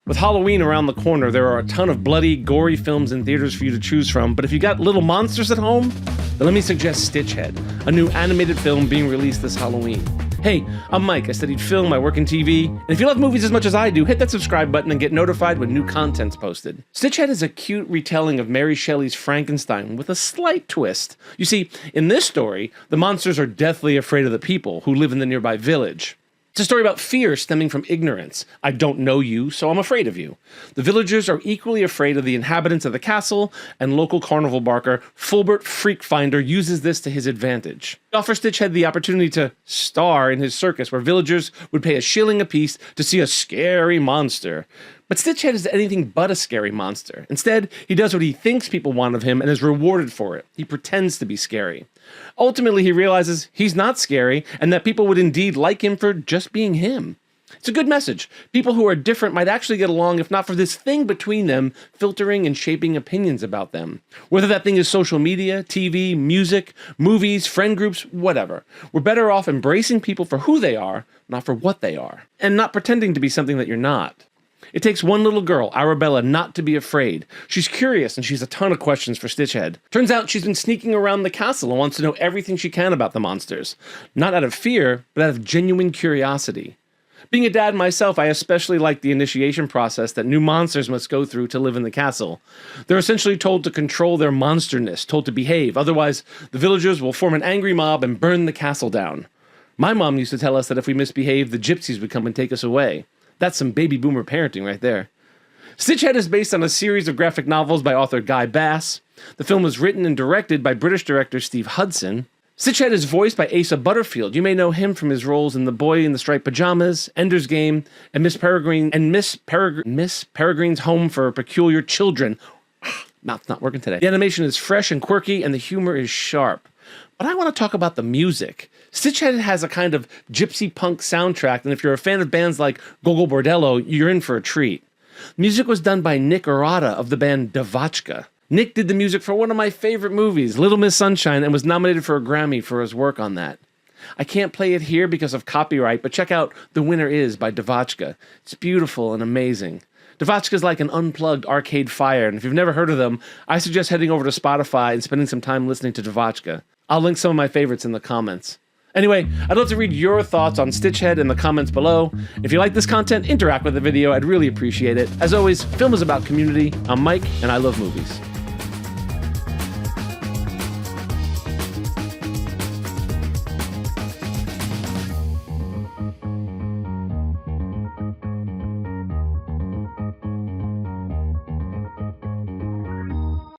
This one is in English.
With Halloween around the corner, there are a ton of bloody, gory films in theaters for you to choose from, but if you got little monsters at home, then let me suggest Stitchhead, a new animated film being released this Halloween. Hey, I'm Mike. I studied film, I work in TV, and if you love movies as much as I do, hit that subscribe button and get notified when new content's posted. Stitchhead is a cute retelling of Mary Shelley's Frankenstein with a slight twist. You see, in this story, the monsters are deathly afraid of the people who live in the nearby village. It's a story about fear stemming from ignorance. I don't know you, so I'm afraid of you. The villagers are equally afraid of the inhabitants of the castle, and local carnival barker Fulbert Freakfinder uses this to his advantage. He offers Stitchhead the opportunity to star in his circus, where villagers would pay a shilling apiece to see a scary monster. But Stitchhead is anything but a scary monster. Instead, he does what he thinks people want of him and is rewarded for it. He pretends to be scary. Ultimately, he realizes he's not scary and that people would indeed like him for just being him. It's a good message. People who are different might actually get along if not for this thing between them filtering and shaping opinions about them. Whether that thing is social media, TV, music, movies, friend groups, whatever. We're better off embracing people for who they are, not for what they are. And not pretending to be something that you're not. It takes one little girl, Arabella, not to be afraid. She's curious and she's a ton of questions for Stitchhead. Turns out she's been sneaking around the castle and wants to know everything she can about the monsters. Not out of fear, but out of genuine curiosity. Being a dad myself, I especially like the initiation process that new monsters must go through to live in the castle. They're essentially told to control their monsterness, told to behave, otherwise the villagers will form an angry mob and burn the castle down. My mom used to tell us that if we misbehaved, the gypsies would come and take us away. That's some baby boomer parenting right there. Stitchhead is based on a series of graphic novels by author Guy Bass. The film was written and directed by British director Steve Hudson. Stitchhead is voiced by Asa Butterfield. You may know him from his roles in The Boy in the Striped Pajamas, Ender's Game, and Miss Peregrine's Home for Peculiar Children. Mouth's not working today. The animation is fresh and quirky, and the humor is sharp. But I want to talk about the music. Stitchhead has a kind of gypsy punk soundtrack, and if you're a fan of bands like Gogol Bordello, you're in for a treat. Music was done by Nick Arata of the band Devotchka. Nick did the music for one of my favorite movies, Little Miss Sunshine, and was nominated for a Grammy for his work on that. I can't play it here because of copyright, but check out The Winner Is by Devotchka. It's beautiful and amazing. Devotchka is like an unplugged Arcade Fire, and if you've never heard of them, I suggest heading over to Spotify and spending some time listening to Devotchka. I'll link some of my favorites in the comments. Anyway, I'd love to read your thoughts on Stitchhead in the comments below. If you like this content, interact with the video. I'd really appreciate it. As always, film is about community. I'm Mike, and I love movies.